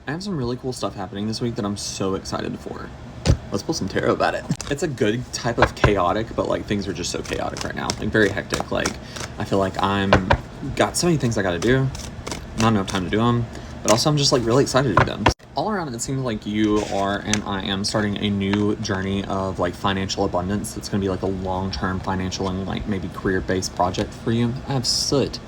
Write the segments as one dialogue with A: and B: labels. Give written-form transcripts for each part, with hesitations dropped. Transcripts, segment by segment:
A: I have some really cool stuff happening this week that I'm so excited for. Let's pull some tarot about it. It's a good type of chaotic, but like things are just so chaotic right now. Like very hectic. Like I feel like got so many things I gotta do. Not enough time to do them. But also I'm just like really excited to do them. All around it seems like you are and I am starting a new journey of like financial abundance. It's gonna be like a long-term financial and like maybe career-based project for you. I have soot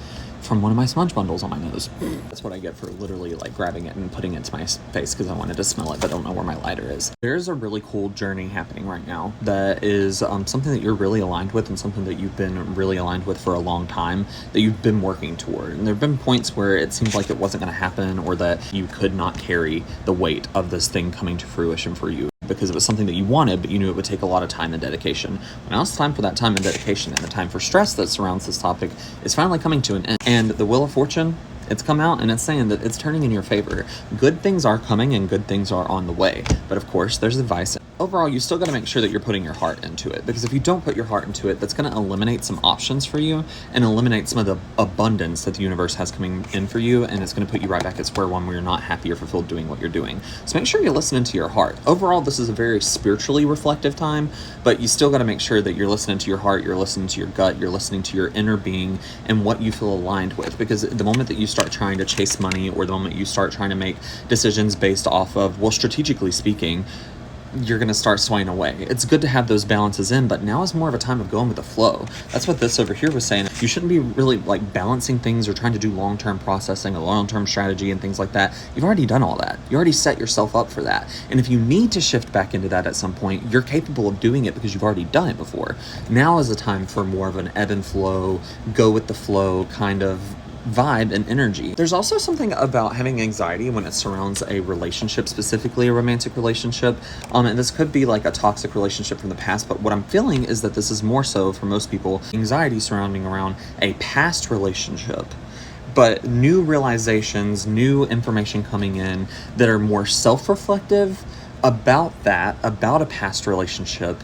A: from one of my smudge bundles on my nose. That's what I get for literally like grabbing it and putting it to my face because I wanted to smell it but don't know where my lighter is. There's a really cool journey happening right now that is something that you're really aligned with and something that you've been really aligned with for a long time that you've been working toward. And there have been points where it seemed like it wasn't going to happen or that you could not carry the weight of this thing coming to fruition for you because it was something that you wanted, but you knew it would take a lot of time and dedication. Now it's time for that time and dedication, and the time for stress that surrounds this topic is finally coming to an end. And the Wheel of Fortune, it's come out and it's saying that it's turning in your favor. Good things are coming and good things are on the way. But of course, there's advice. Overall, you still got to make sure that you're putting your heart into it, because if you don't put your heart into it, that's going to eliminate some options for you and eliminate some of the abundance that the universe has coming in for you, and it's going to put you right back at square one where you're not happy or fulfilled doing what you're doing. So make sure you're listening to your heart. Overall, this is a very spiritually reflective time, but you still got to make sure that you're listening to your heart, you're listening to your gut, you're listening to your inner being and what you feel aligned with, because the moment that you start trying to chase money or the moment you start trying to make decisions based off of, well, strategically speaking, you're going to start swaying away. It's good to have those balances in, but now is more of a time of going with the flow. That's what this over here was saying. You shouldn't be really like balancing things or trying to do long-term processing, a long-term strategy and things like that. You've already done all that. You already set yourself up for that. And if you need to shift back into that at some point, you're capable of doing it because you've already done it before. Now is a time for more of an ebb and flow, go with the flow kind of vibe and energy. There's also something about having anxiety when it surrounds a relationship, specifically a romantic relationship. And this could be like a toxic relationship from the past, but what I'm feeling is that this is more so for most people, anxiety surrounding around a past relationship, but new realizations, new information coming in that are more self-reflective about a past relationship.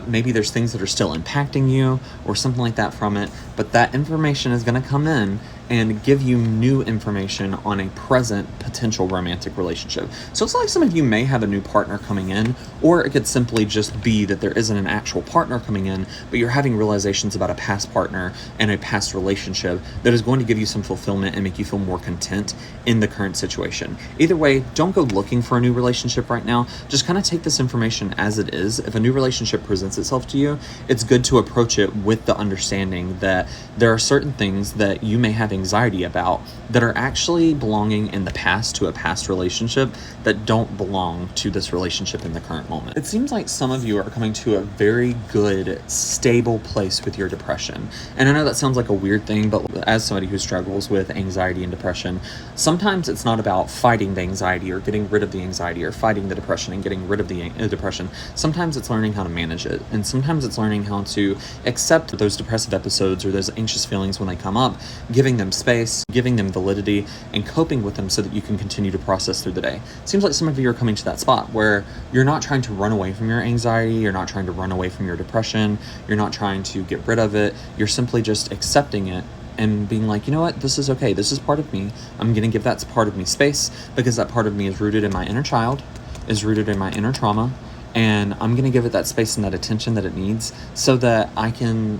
A: Maybe there's things that are still impacting you or something like that from it, but that information is going to come in and give you new information on a present potential romantic relationship. So it's like some of you may have a new partner coming in, or it could simply just be that there isn't an actual partner coming in, but you're having realizations about a past partner and a past relationship that is going to give you some fulfillment and make you feel more content in the current situation. Either way, don't go looking for a new relationship right now. Just kind of take this information as it is. If a new relationship presents itself to you, it's good to approach it with the understanding that there are certain things that you may have anxiety about that are actually belonging in the past to a past relationship that don't belong to this relationship in the current moment. It seems like some of you are coming to a very good, stable place with your depression. And I know that sounds like a weird thing, but as somebody who struggles with anxiety and depression, sometimes it's not about fighting the anxiety or getting rid of the anxiety or fighting the depression and getting rid of the depression. Sometimes it's learning how to manage it. And sometimes it's learning how to accept those depressive episodes or those anxious feelings when they come up, giving them space, giving them validity, and coping with them so that you can continue to process through the day. It seems like some of you are coming to that spot where you're not trying to run away from your anxiety, you're not trying to run away from your depression, you're not trying to get rid of it, you're simply just accepting it and being like, you know what, this is okay, this is part of me. I'm going to give that part of me space because that part of me is rooted in my inner child, is rooted in my inner trauma, and I'm going to give it that space and that attention that it needs so that I can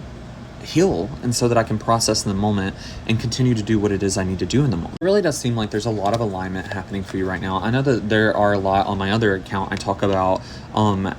A: heal and so that I can process in the moment and continue to do what it is I need to do in the moment. It really does seem like there's a lot of alignment happening for you right now. I know that there are a lot on my other account. I talk about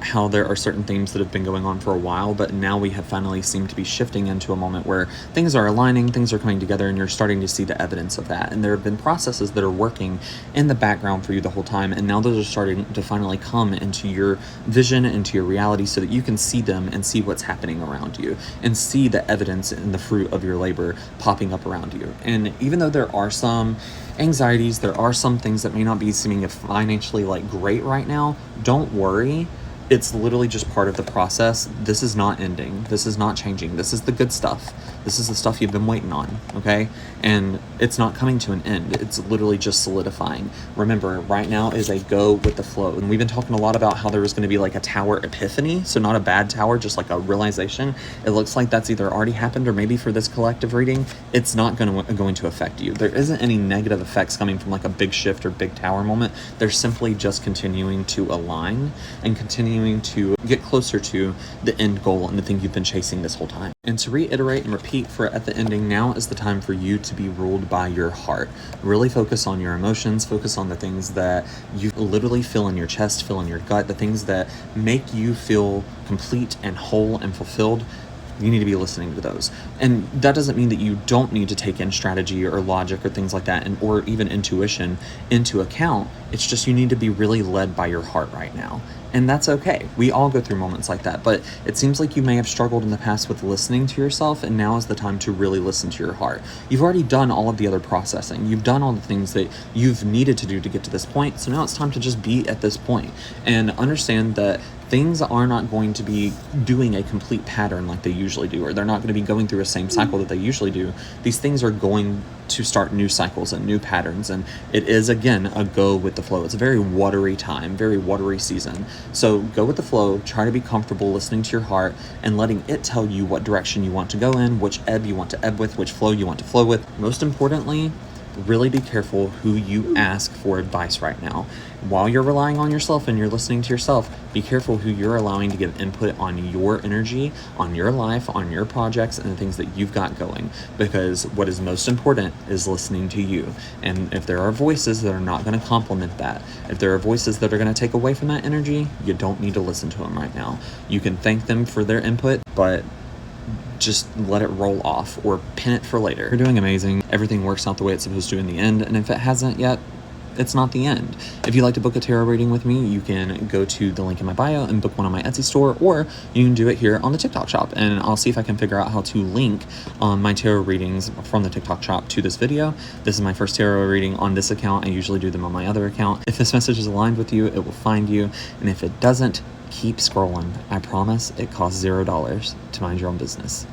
A: how there are certain themes that have been going on for a while, but now we have finally seemed to be shifting into a moment where things are aligning, things are coming together, and you're starting to see the evidence of that. And there have been processes that are working in the background for you the whole time, and now those are starting to finally come into your vision, into your reality, so that you can see them and see what's happening around you and see the evidence and the fruit of your labor popping up around you. And even though there are some anxieties, there are some things that may not be seeming financially like great right now, don't worry. It's literally just part of the process. This is not ending. This is not changing. This is the good stuff. This is the stuff you've been waiting on, okay? And it's not coming to an end. It's literally just solidifying. Remember, right now is a go with the flow. And we've been talking a lot about how there was going to be like a tower epiphany. So not a bad tower, just like a realization. It looks like that's either already happened or maybe for this collective reading, it's not going to affect you. There isn't any negative effects coming from like a big shift or big tower moment. They're simply just continuing to align and continuing to get closer to the end goal and the thing you've been chasing this whole time. And to reiterate and repeat for at the ending, now is the time for you to be ruled by your heart. Really focus on your emotions, focus on the things that you literally feel in your chest, feel in your gut, the things that make you feel complete and whole and fulfilled. You need to be listening to those. And that doesn't mean that you don't need to take in strategy or logic or things like that, or even intuition into account. It's just you need to be really led by your heart right now. And that's okay. We all go through moments like that, but it seems like you may have struggled in the past with listening to yourself, and now is the time to really listen to your heart. You've already done all of the other processing. You've done all the things that you've needed to do to get to this point, so now it's time to just be at this point and understand that things are not going to be doing a complete pattern like they usually do, or they're not going to be going through a same cycle that they usually do. These things are going to start new cycles and new patterns, and it is, again, a go with the flow. It's a very watery time, very watery season. So go with the flow, try to be comfortable listening to your heart and letting it tell you what direction you want to go in, which ebb you want to ebb with, which flow you want to flow with. Most importantly, really be careful who you ask for advice right now. While you're relying on yourself and you're listening to yourself, be careful who you're allowing to give input on your energy, on your life, on your projects, and the things that you've got going. Because what is most important is listening to you. And if there are voices that are not going to complement that, if there are voices that are going to take away from that energy, you don't need to listen to them right now. You can thank them for their input, but just let it roll off or pin it for later. You're doing amazing. Everything works out the way it's supposed to in the end. And if it hasn't yet, it's not the end. If you'd like to book a tarot reading with me, you can go to the link in my bio and book one on my Etsy store, or you can do it here on the TikTok shop. And I'll see if I can figure out how to link my tarot readings from the TikTok shop to this video. This is my first tarot reading on this account. I usually do them on my other account. If this message is aligned with you, it will find you. And if it doesn't, keep scrolling. I promise it costs $0 to mind your own business.